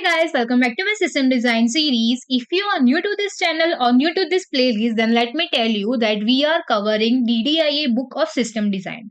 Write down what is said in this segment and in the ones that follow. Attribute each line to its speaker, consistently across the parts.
Speaker 1: guys, welcome back to my system design series. If you are new to this channel or new to this playlist, then let me tell you that we are covering DDIA book of system design.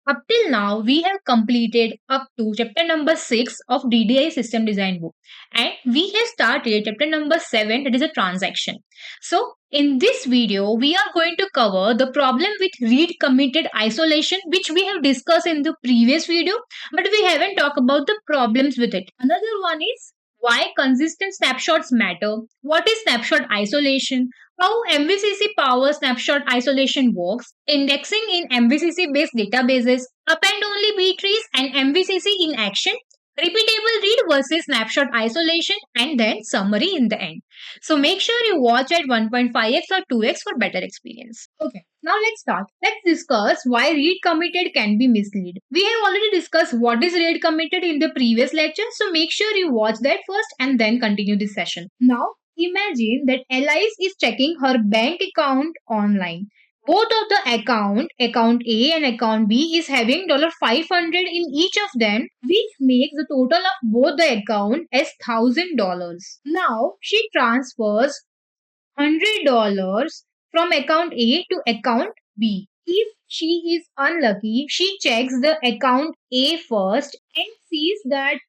Speaker 1: Up till now, we have completed up to chapter number 6 of DDI system design book, and we have started chapter number 7, that is a transaction. So, in this video, we are going to cover the problem with read committed isolation, which we have discussed in the previous video, but we haven't talked about the problems with it. Another one is why consistent snapshots matter, what is snapshot isolation, how MVCC power snapshot isolation works, indexing in MVCC-based databases, append-only B trees and MVCC in action, repeatable read versus snapshot isolation, and then summary in the end. So make sure you watch at 1.5x or 2x for better experience. Okay, now let's start. Let's discuss why read committed can be mislead. We have already discussed what is read committed in the previous lecture, so make sure you watch that first and then continue this session. Now, imagine that Alice is checking her bank account online. Both of the account A and account B is having $500 in each of them, which makes the total of both the account as $1,000. Now, she transfers $100 from account A to account B. If she is unlucky, she checks the account A first and sees that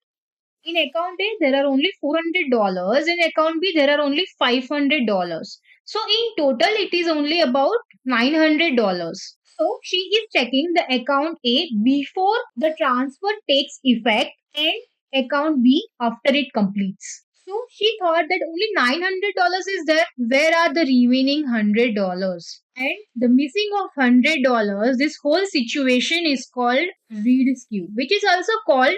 Speaker 1: in account A, there are only $400. In account B, there are only $500. So in total, it is only about $900. So she is checking the account A before the transfer takes effect and account B after it completes. So she thought that only $900 is there. Where are the remaining $100? And the missing of $100, this whole situation is called read skew, which is also called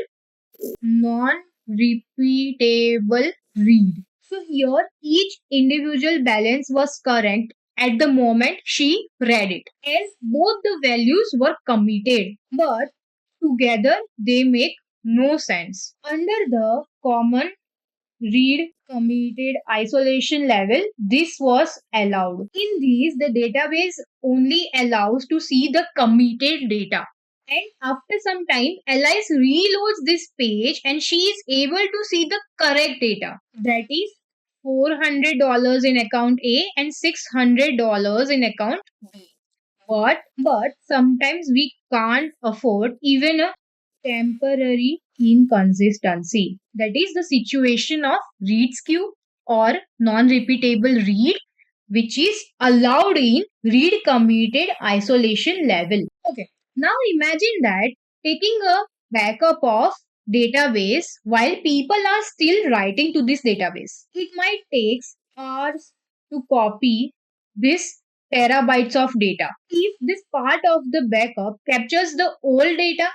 Speaker 1: non-repeatable read. So here each individual balance was correct at the moment she read it, as both the values were committed, but together they make no sense. Under the common read committed isolation level, this was allowed. In these, the database only allows to see the committed data. And after some time, Alice reloads this page and she is able to see the correct data. That is $400 in account A and $600 in account B. But sometimes we can't afford even a temporary inconsistency. That is the situation of read skew or non-repeatable read, which is allowed in read committed isolation level. Okay. Now imagine that taking a backup of database while people are still writing to this database. It might take hours to copy this terabytes of data. If this part of the backup captures the old data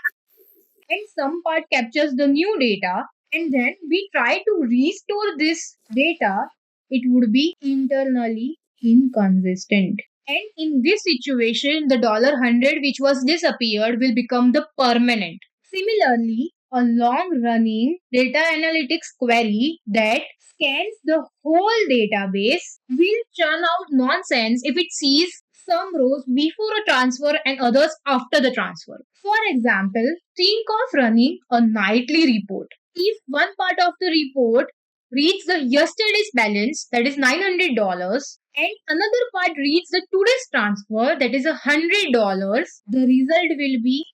Speaker 1: and some part captures the new data, and then we try to restore this data, it would be internally inconsistent. And in this situation, the $100 which was disappeared will become the permanent. Similarly, a long-running data analytics query that scans the whole database will churn out nonsense if it sees some rows before a transfer and others after the transfer. For example, think of running a nightly report. If one part of the report reads the yesterday's balance, that is $900, and another part reads the today's transfer, that is $100, the result will be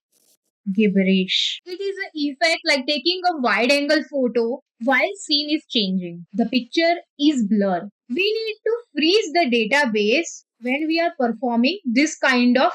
Speaker 1: gibberish. It is an effect like taking a wide angle photo while scene is changing. The picture is blurred. We need to freeze the database when we are performing this kind of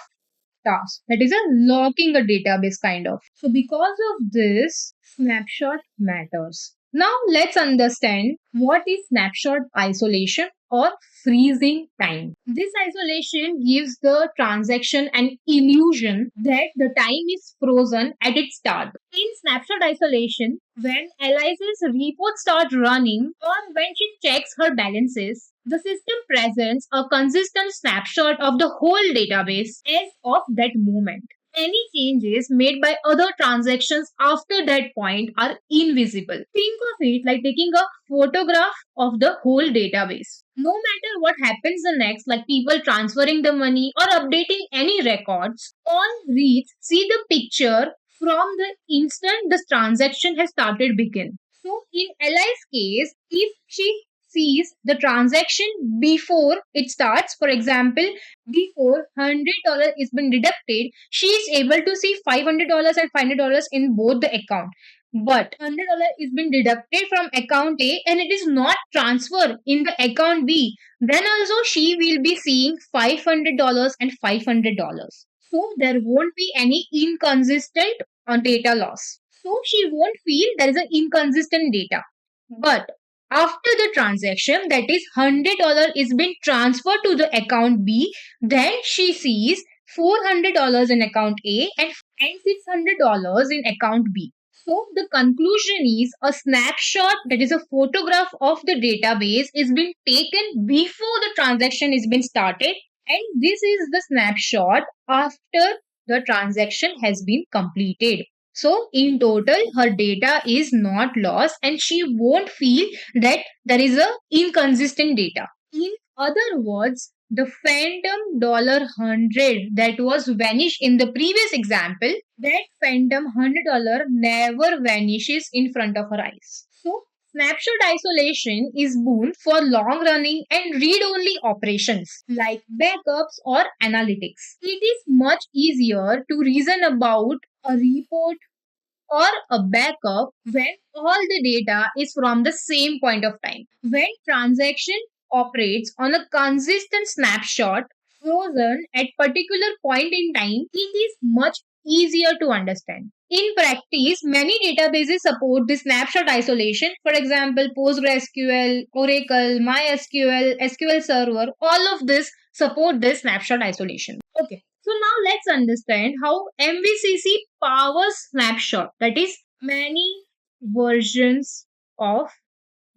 Speaker 1: task. That is a locking a database kind of. So because of this, snapshot matters. Now let's understand what is snapshot isolation or freezing time. This isolation gives the transaction an illusion that the time is frozen at its start. In snapshot isolation, when Alice's report starts running or when she checks her balances, the system presents a consistent snapshot of the whole database as of that moment. Any changes made by other transactions after that point are invisible. Think of it like taking a photograph of the whole database. No matter what happens the next, like people transferring the money or updating any records, all reads see the picture from the instant the transaction has started begin. So in Ali's case, if she sees the transaction before it starts, for example, before $100 is been deducted, she is able to see $500 and $500 in both the account. But $100 is been deducted from account A and it is not transferred in the account B, then also she will be seeing $500 and $500. So there won't be any inconsistent data loss. So she won't feel there is an inconsistent data. But after the transaction, that is $100 is being transferred to the account B, then she sees $400 in account A and $600 in account B. So the conclusion is a snapshot, that is a photograph of the database, is being taken before the transaction is being started, and this is the snapshot after the transaction has been completed. So in total, her data is not lost and she won't feel that there is a inconsistent data. In other words, the phantom $100 that was vanished in the previous example, that phantom $100 never vanishes in front of her eyes. So snapshot isolation is boon for long running and read only operations like backups or analytics. It is much easier to reason about a report or a backup when all the data is from the same point of time. When transaction operates on a consistent snapshot frozen at particular point in time, it is much easier to understand. In practice, many databases support the snapshot isolation. For example, PostgreSQL, Oracle, MySQL, SQL Server, all of this support this snapshot isolation. Okay. So now let's understand how MVCC powers snapshot, that is many versions of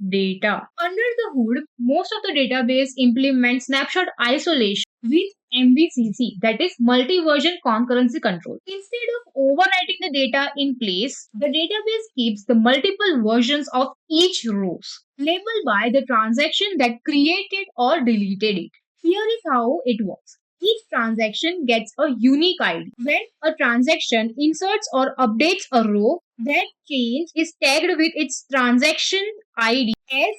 Speaker 1: data. Under the hood, most of the database implement snapshot isolation with MVCC, that is Multi-Version Concurrency Control. Instead of overwriting the data in place, the database keeps the multiple versions of each rows labeled by the transaction that created or deleted it. Here is how it works. Each transaction gets a unique ID. When a transaction inserts or updates a row, that change is tagged with its transaction ID as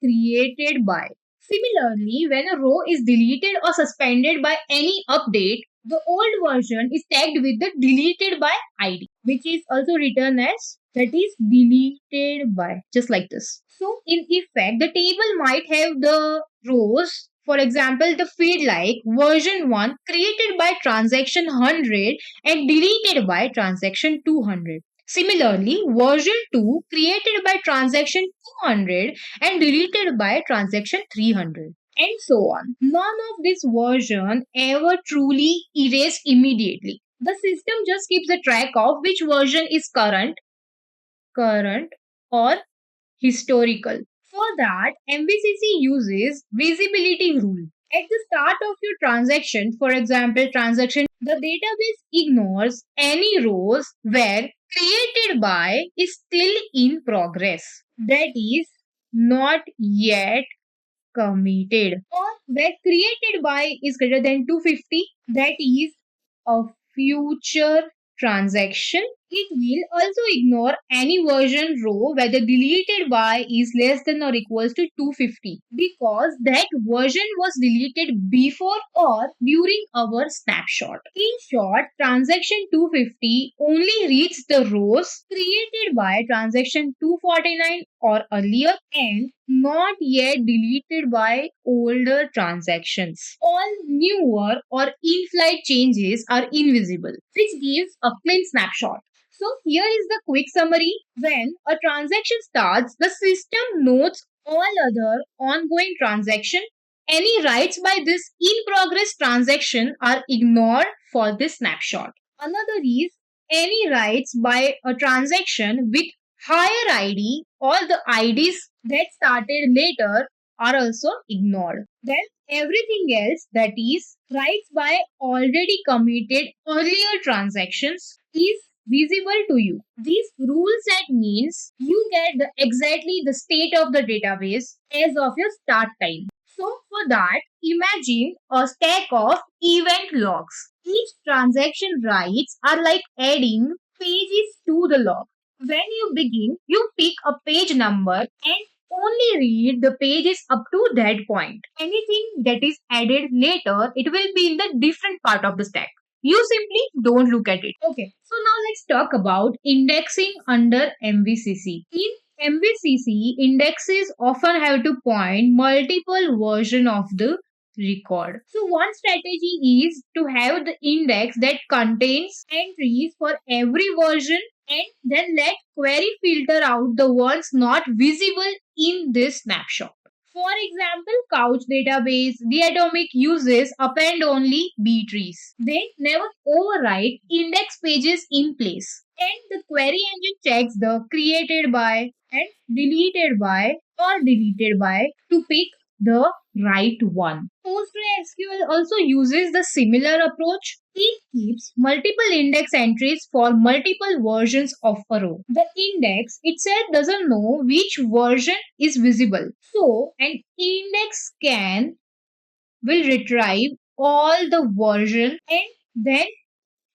Speaker 1: created by. Similarly, when a row is deleted or suspended by any update, the old version is tagged with the deleted by ID, which is also written as, that is deleted by, just like this. So in effect, the table might have the rows. For example, the field like version 1 created by transaction 100 and deleted by transaction 200. Similarly, version 2 created by transaction 200 and deleted by transaction 300. And so on. None of this version ever truly erased immediately. The system just keeps a track of which version is current, or historical. For that, MVCC uses visibility rule. At the start of your transaction, for example, transaction, the database ignores any rows where created by is still in progress. That is not yet committed. Or where created by is greater than 250, that is a future transaction. It will also ignore any version row where the deleted by is less than or equals to 250 because that version was deleted before or during our snapshot. In short, transaction 250 only reads the rows created by transaction 249 or earlier and not yet deleted by older transactions. All newer or in-flight changes are invisible, which gives a clean snapshot. So here is the quick summary. When a transaction starts, the system notes all other ongoing transaction. Any writes by this in-progress transaction are ignored for this snapshot. Another is any writes by a transaction with higher ID or the IDs that started later are also ignored. Then everything else, that is writes by already committed earlier transactions, is visible to you. These rule set means you get exactly the state of the database as of your start time. So for that, imagine a stack of event logs. Each transaction writes are like adding pages to the log. When you begin, you pick a page number and only read the pages up to that point. Anything that is added later, it will be in the different part of the stack. You simply don't look at it. Okay, so now let's talk about indexing under MVCC. In MVCC, indexes often have to point multiple version of the record. So one strategy is to have the index that contains entries for every version and then let query filter out the ones not visible in this snapshot. For example, Couch database, Datomic uses append-only B trees. They never overwrite index pages in place. And the query engine checks the created by and deleted by or deleted by to pick the right one. PostgreSQL also uses the similar approach. It keeps multiple index entries for multiple versions of a row. The index itself doesn't know which version is visible. So, an index scan will retrieve all the version and then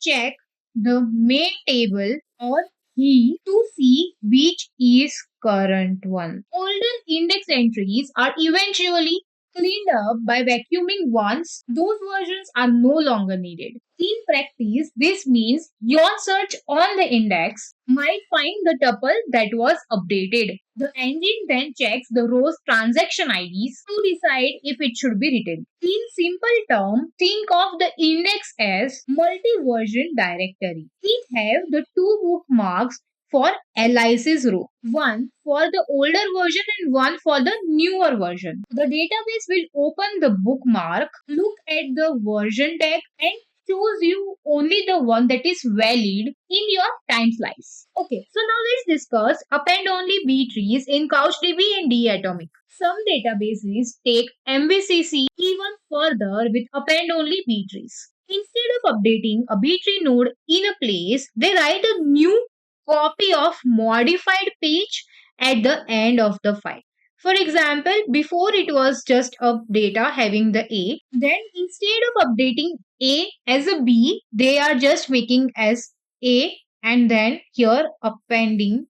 Speaker 1: check the main table or key to see which is current one. Older index entries are eventually cleaned up by vacuuming once those versions are no longer needed. In practice, this means your search on the index might find the tuple that was updated. The engine then checks the row's transaction IDs to decide if it should be written. In simple terms, think of the index as multi-version directory. It have the two bookmarks for LIC's row. One for the older version and one for the newer version. The database will open the bookmark, look at the version tag and choose you only the one that is valid in your time slice. Okay, so now let's discuss append-only B trees in CouchDB and Datomic. Some databases take MVCC even further with append-only B trees. Instead of updating a B tree node in a place, they write a new copy of modified page at the end of the file. For example, before it was just a data having the A, then instead of updating A as a B, they are just making as A and then here appending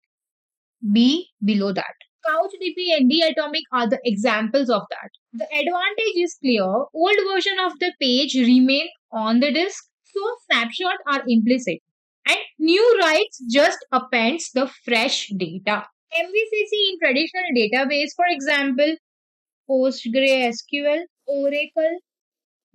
Speaker 1: B below that. CouchDB and Datomic are the examples of that. The advantage is clear. Old version of the page remain on the disk, so snapshots are implicit. And new writes just appends the fresh data. MVCC in traditional database, for example, PostgreSQL, Oracle,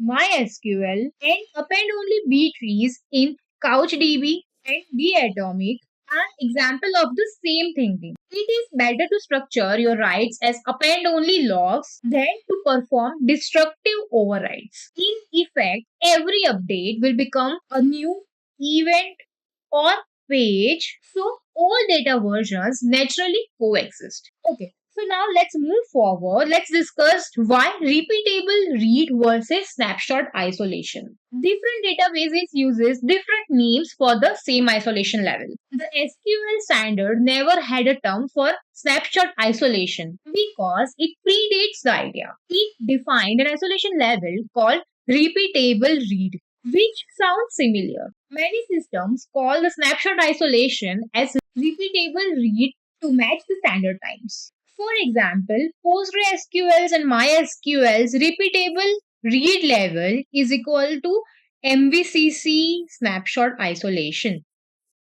Speaker 1: MySQL, and append-only B trees in CouchDB and Datomic are example of the same thinking. It is better to structure your writes as append-only logs than to perform destructive overrides. In effect, every update will become a new event or page, so all data versions naturally coexist. Okay, so now let's move forward. Let's discuss why repeatable read versus snapshot isolation. Different databases uses different names for the same isolation level. The SQL standard never had a term for snapshot isolation because it predates the idea. It defined an isolation level called repeatable read, which sounds similar. Many systems call the snapshot isolation as repeatable read to match the standard times. For example, PostgreSQL's and MySQL's repeatable read level is equal to MVCC snapshot isolation.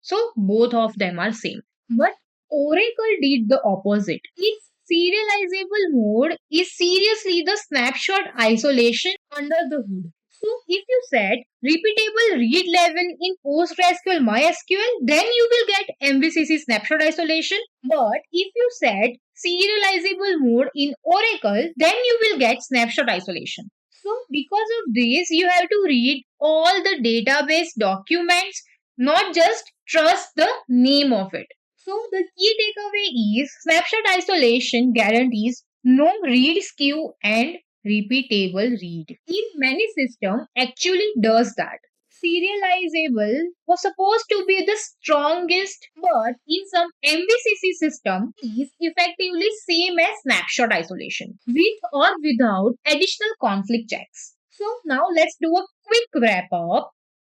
Speaker 1: So both of them are same. But Oracle did the opposite. Its serializable mode is seriously the snapshot isolation under the hood. So if you set repeatable read level in PostgreSQL MySQL, then you will get MVCC snapshot isolation. But if you set serializable mode in Oracle, then you will get snapshot isolation. So because of this, you have to read all the database documents, not just trust the name of it. So the key takeaway is snapshot isolation guarantees no read skew and repeatable read. In many systems, actually does that. Serializable was supposed to be the strongest, but in some MVCC system is effectively same as snapshot isolation, with or without additional conflict checks. So now let's do a quick wrap up.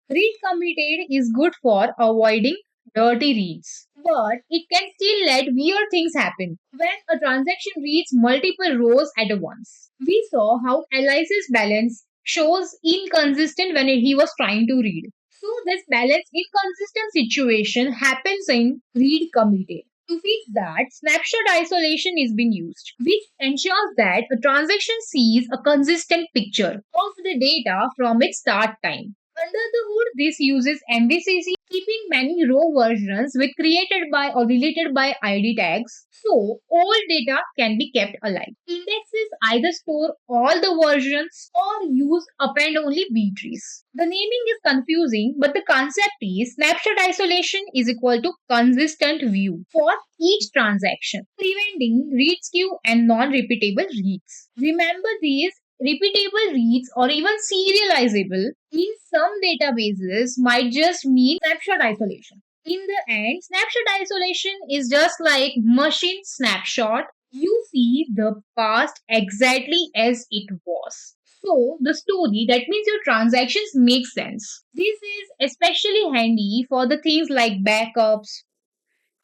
Speaker 1: Read committed is good for avoiding dirty reads. But it can still let weird things happen when a transaction reads multiple rows at once. We saw how Alice's balance shows inconsistent when he was trying to read. So this balance inconsistent situation happens in read committed. To fix that, snapshot isolation is being used, which ensures that a transaction sees a consistent picture of the data from its start time. Under the hood, this uses MVCC, keeping many row versions with created by or related by ID tags, so all data can be kept alive. Indexes either store all the versions or use append-only B trees. The naming is confusing, but the concept is snapshot isolation is equal to consistent view for each transaction, preventing read skew and non-repeatable reads. Remember these repeatable reads or even serializable in some databases might just mean snapshot isolation. In the end, snapshot isolation is just like machine snapshot. You see the past exactly as it was. So, the story, that means your transactions make sense. This is especially handy for the things like backups,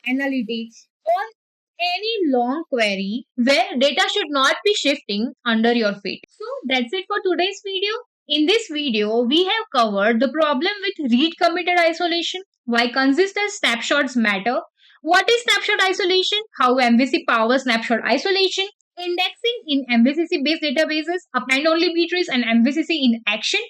Speaker 1: analytics, or any long query where data should not be shifting under your feet. So that's it for today's video. In this video, we have covered the problem with read committed isolation, why consistent snapshots matter, what is snapshot isolation, how MVC powers snapshot isolation, indexing in MVCC-based databases, append-only B trees and MVCC in action,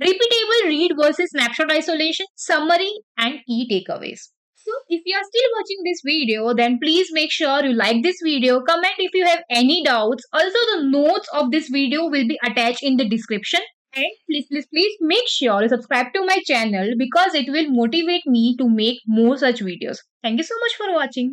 Speaker 1: repeatable read versus snapshot isolation, summary and key takeaways. So if you are still watching this video, then please make sure you like this video, comment if you have any doubts. Also, the notes of this video will be attached in the description. And please make sure you subscribe to my channel because it will motivate me to make more such videos. Thank you so much for watching.